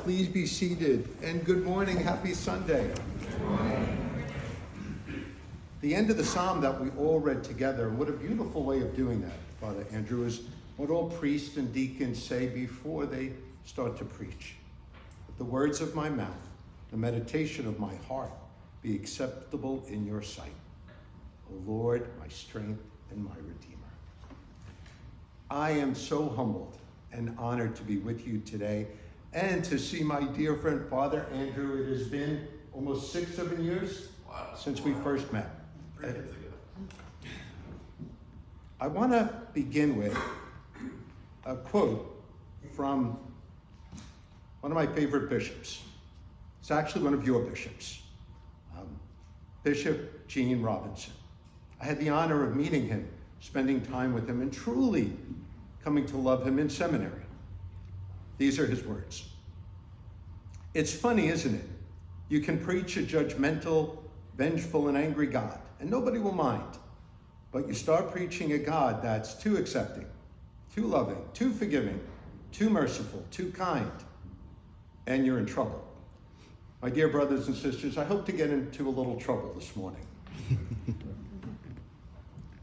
Please be seated, and good morning, happy Sunday. The end of the psalm that we all read together, and what a beautiful way of doing that, Father Andrew, is what all priests and deacons say before they start to preach. Let the words of my mouth, the meditation of my heart, be acceptable in your sight. O Lord, my strength and my Redeemer. I am so humbled and honored to be with you today and to see my dear friend, Father Andrew. It has been almost 6-7 years since we first met. I want to begin with a quote from one of my favorite bishops. It's actually one of your bishops, Bishop Gene Robinson. I had the honor of meeting him, spending time with him, and truly coming to love him in seminary. These are his words. It's funny, isn't it? You can preach a judgmental, vengeful, and angry God, and nobody will mind. But you start preaching a God that's too accepting, too loving, too forgiving, too merciful, too kind, and you're in trouble. My dear brothers and sisters, I hope to get into a little trouble this morning.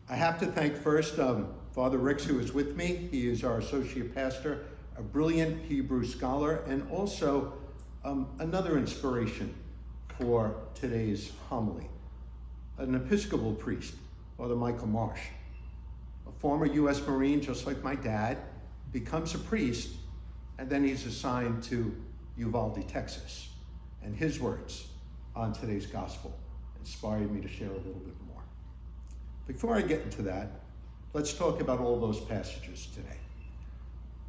I have to thank first Father Ricks, who is with me. He is our associate pastor, a brilliant Hebrew scholar, and also another inspiration for today's homily, an Episcopal priest, Father Michael Marsh, a former U.S. Marine, just like my dad, becomes a priest, and then he's assigned to Uvalde, Texas. And his words on today's gospel inspired me to share a little bit more. Before I get into that, let's talk about all those passages today.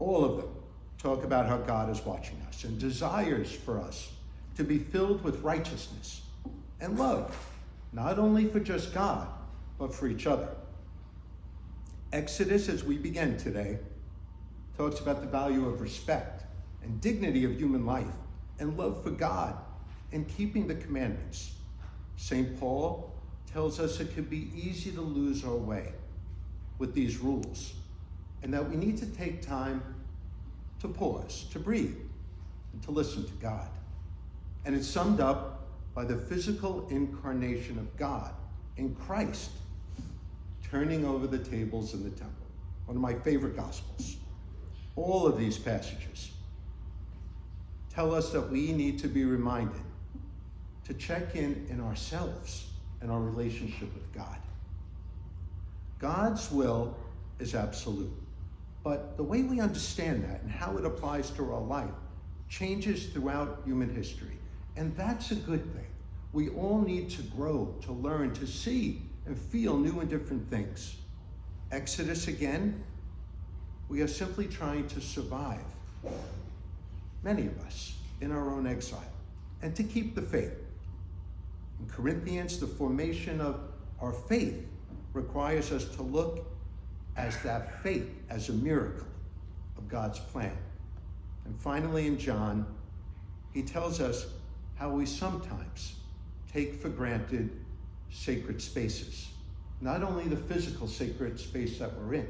All of them talk about how God is watching us and desires for us to be filled with righteousness and love, not only for just God, but for each other. Exodus, as we begin today, talks about the value of respect and dignity of human life and love for God and keeping the commandments. St. Paul tells us it could be easy to lose our way with these rules, and that we need to take time to pause, to breathe, and to listen to God. And it's summed up by the physical incarnation of God in Christ, turning over the tables in the temple. One of my favorite gospels. All of these passages tell us that we need to be reminded to check in ourselves and our relationship with God. God's will is absolute, but the way we understand that and how it applies to our life changes throughout human history, and that's a good thing. We all need to grow, to learn, to see and feel new and different things. Exodus again, we are simply trying to survive, many of us, in our own exile, and to keep the faith. In Corinthians, the formation of our faith requires us to look as that faith as a miracle of God's plan. And finally, in John, he tells us how we sometimes take for granted sacred spaces. Not only the physical sacred space that we're in,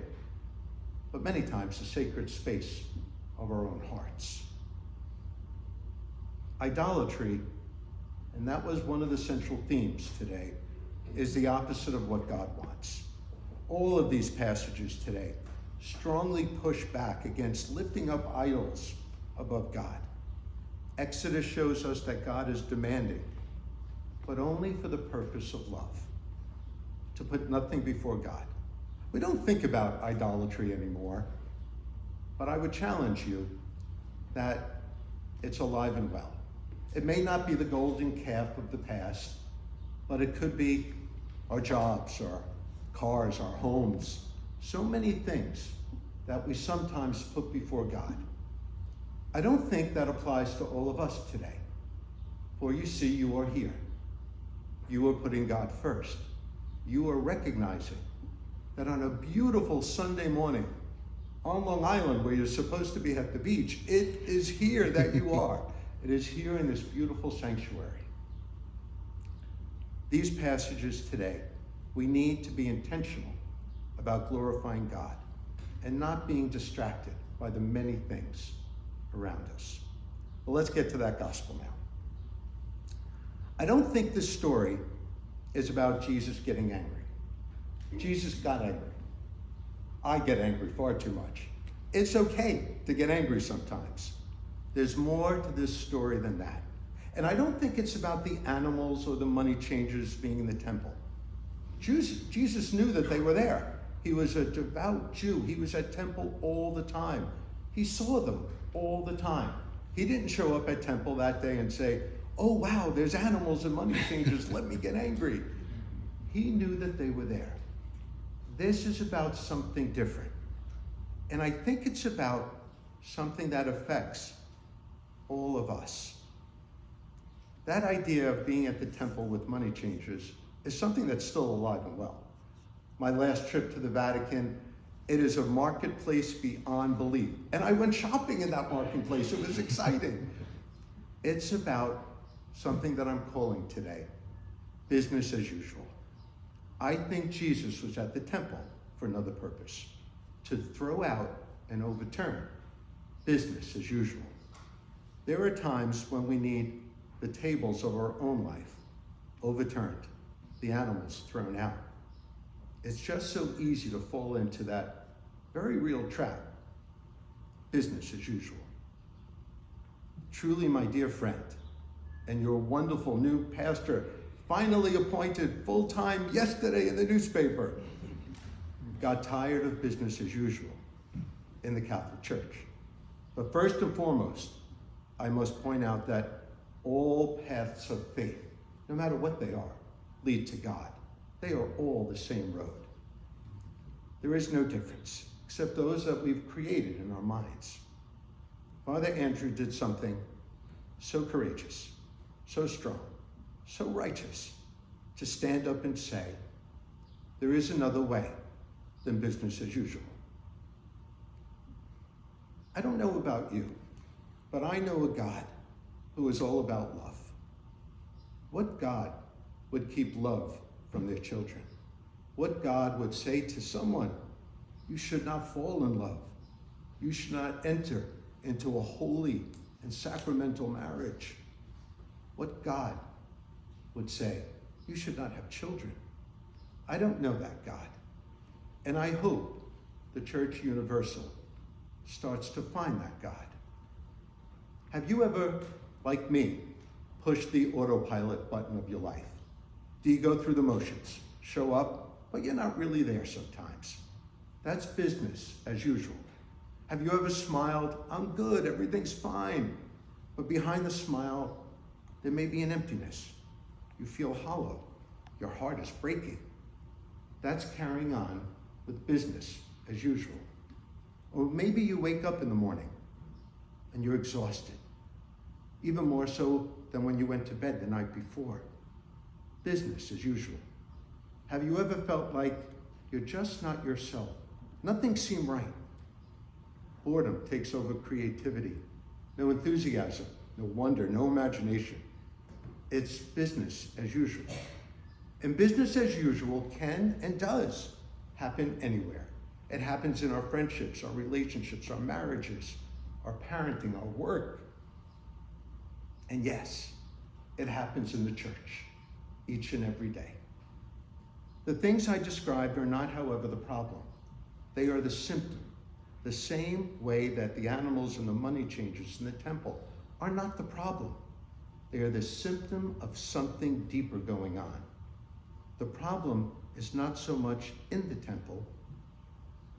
but many times the sacred space of our own hearts. Idolatry, and that was one of the central themes today, is the opposite of what God wants. All of these passages today strongly push back against lifting up idols above God. Exodus shows us that God is demanding, but only for the purpose of love, to put nothing before God. We don't think about idolatry anymore, but I would challenge you that it's alive and well. It may not be the golden calf of the past, but it could be our jobs, our cars, our homes, so many things that we sometimes put before God. I don't think that applies to all of us today. For you see, you are here. You are putting God first. You are recognizing that on a beautiful Sunday morning on Long Island, where you're supposed to be at the beach, it is here that you are. It is here in this beautiful sanctuary. These passages today, we need to be intentional about glorifying God and not being distracted by the many things around us. Well, let's get to that gospel now. I don't think this story is about Jesus getting angry. Jesus got angry. I get angry far too much. It's okay to get angry sometimes. There's more to this story than that. And I don't think it's about the animals or the money changers being in the temple. Jesus knew that they were there. He was a devout Jew. He was at temple all the time. He saw them all the time. He didn't show up at temple that day and say, oh wow, there's animals and money changers, let me get angry. He knew that they were there. This is about something different. And I think it's about something that affects all of us. That idea of being at the temple with money changers is something that's still alive and well. My last trip to the Vatican, it is a marketplace beyond belief. And I went shopping in that marketplace. It was exciting. It's about something that I'm calling today business as usual. I think Jesus was at the temple for another purpose, to throw out and overturn business as usual. There are times when we need the tables of our own life overturned, the animals thrown out. It's just so easy to fall into that very real trap, business as usual. Truly, my dear friend, and your wonderful new pastor, finally appointed full-time yesterday in the newspaper, got tired of business as usual in the Catholic Church. But first and foremost, I must point out that all paths of faith, no matter what they are, lead to God. They are all the same road. There is no difference, except those that we've created in our minds. Father Andrew did something so courageous, so strong, so righteous, to stand up and say, there is another way than business as usual. I don't know about you, but I know a God who is all about love. What God would keep love from their children? What God would say to someone, you should not fall in love. You should not enter into a holy and sacramental marriage. What God would say, you should not have children. I don't know that God. And I hope the Church Universal starts to find that God. Have you ever, like me, pushed the autopilot button of your life? Do you go through the motions, show up, but you're not really there sometimes? That's business as usual. Have you ever smiled, I'm good, everything's fine, but behind the smile, there may be an emptiness. You feel hollow. Your heart is breaking. That's carrying on with business as usual. Or maybe you wake up in the morning and you're exhausted, even more so than when you went to bed the night before. Business as usual. Have you ever felt like you're just not yourself? Nothing seemed right. Boredom takes over creativity. No enthusiasm, no wonder, no imagination. It's business as usual. And business as usual can and does happen anywhere. It happens in our friendships, our relationships, our marriages, our parenting, our work. And yes, it happens in the church each and every day. The things I described are not, however, the problem. They are the symptom, the same way that the animals and the money changers in the temple are not the problem. They are the symptom of something deeper going on. The problem is not so much in the temple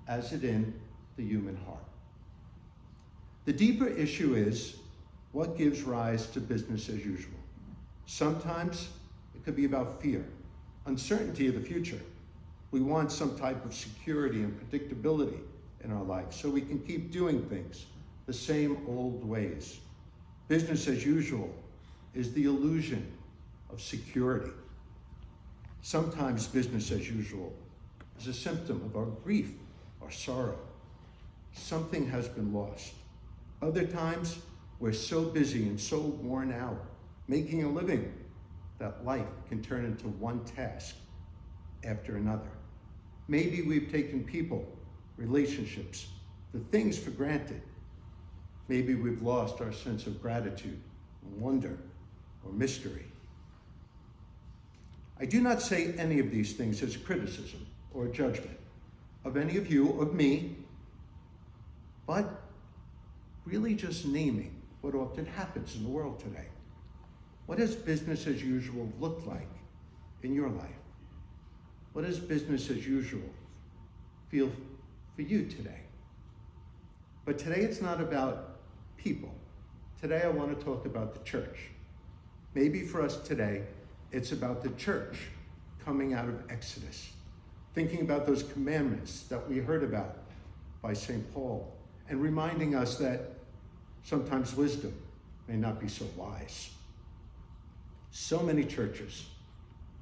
as it in the human heart. The deeper issue is what gives rise to business as usual. Sometimes it could be about fear, uncertainty of the future. We want some type of security and predictability in our life so we can keep doing things the same old ways. Business as usual is the illusion of security. Sometimes business as usual is a symptom of our grief or sorrow. Something has been lost. Other times, we're so busy and so worn out making a living that life can turn into one task after another. Maybe we've taken people, relationships, the things for granted. Maybe we've lost our sense of gratitude, wonder, or mystery. I do not say any of these things as criticism or judgment of any of you, of me, but really just naming what often happens in the world today. What does business as usual look like in your life? What does business as usual feel for you today? But today it's not about people. Today I want to talk about the church. Maybe for us today, it's about the church coming out of Exodus, thinking about those commandments that we heard about by St. Paul, and reminding us that sometimes wisdom may not be so wise. So many churches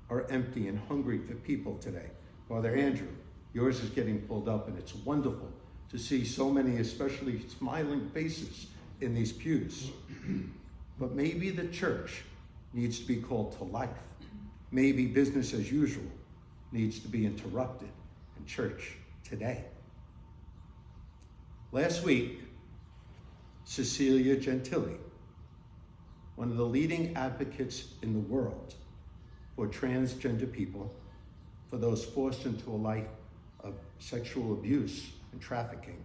are empty and hungry for people today. Father Andrew, yours is getting pulled up, and it's wonderful to see so many, especially smiling faces in these pews. But maybe the church needs to be called to life. Maybe business as usual needs to be interrupted in church today. Last week, Cecilia Gentili, one of the leading advocates in the world for transgender people, for those forced into a life of sexual abuse and trafficking,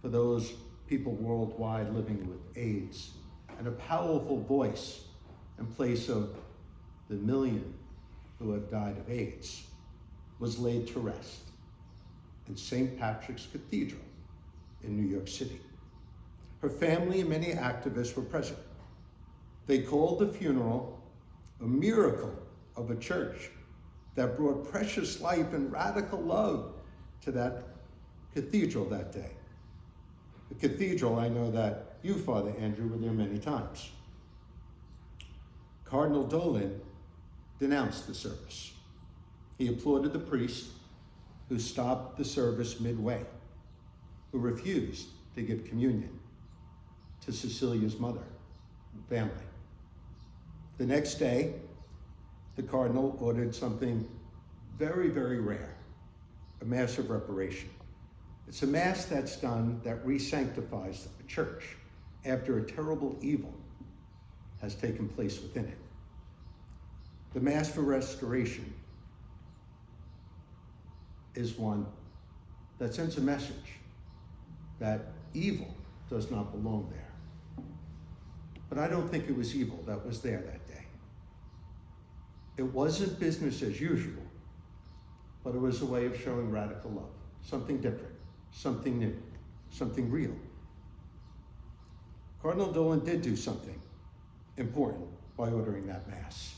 for those people worldwide living with AIDS, and a powerful voice in place of the million who have died of AIDS, was laid to rest in St. Patrick's Cathedral in New York City. Her family and many activists were present. They called the funeral a miracle of a church that brought precious life and radical love to that cathedral that day. The cathedral, I know that you, Father Andrew, were there many times. Cardinal Dolan denounced the service. He applauded the priest who stopped the service midway, who refused to give communion to Cecilia's mother and family. The next day, the cardinal ordered something very, very rare, a Mass of Reparation. It's a Mass that's done that re-sanctifies a church after a terrible evil has taken place within it. The Mass for Restoration is one that sends a message that evil does not belong there. But I don't think it was evil that was there that day. It wasn't business as usual, but it was a way of showing radical love, something different, something new, something real. Cardinal Dolan did do something important by ordering that Mass.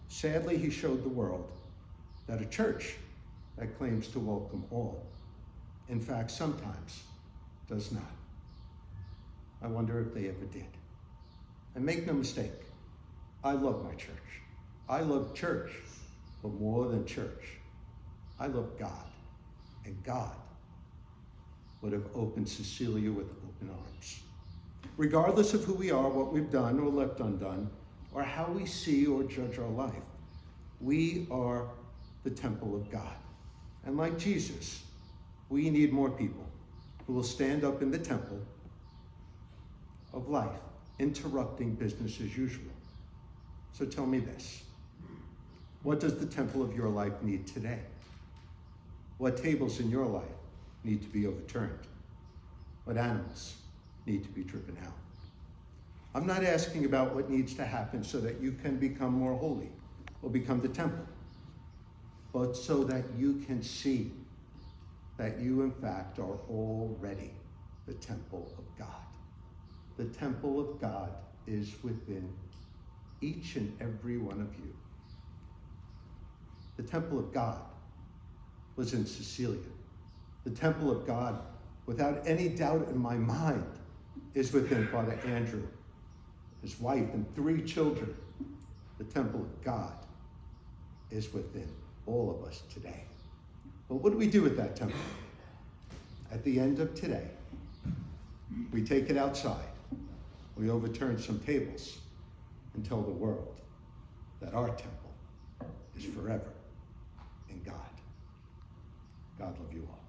Sadly, he showed the world that a church that claims to welcome all, in fact, sometimes does not. I wonder if they ever did. And make no mistake, I love my church. I love church, but more than church, I love God. And God would have opened Cecilia with open arms. Regardless of who we are, what we've done or left undone, or how we see or judge our life, we are the temple of God. And like Jesus, we need more people who will stand up in the temple of life, interrupting business as usual. So tell me this. What does the temple of your life need today? What tables in your life need to be overturned? What animals need to be driven out? I'm not asking about what needs to happen so that you can become more holy or become the temple, but so that you can see that you, in fact, are already the temple of God. The temple of God is within each and every one of you. The temple of God was in Cecilia. The temple of God, without any doubt in my mind, is within Father Andrew, his wife, and 3 children. The temple of God is within all of us today. But what do we do with that temple? At the end of today, we take it outside. We overturn some tables and tell the world that our temple is forever in God. God love you all.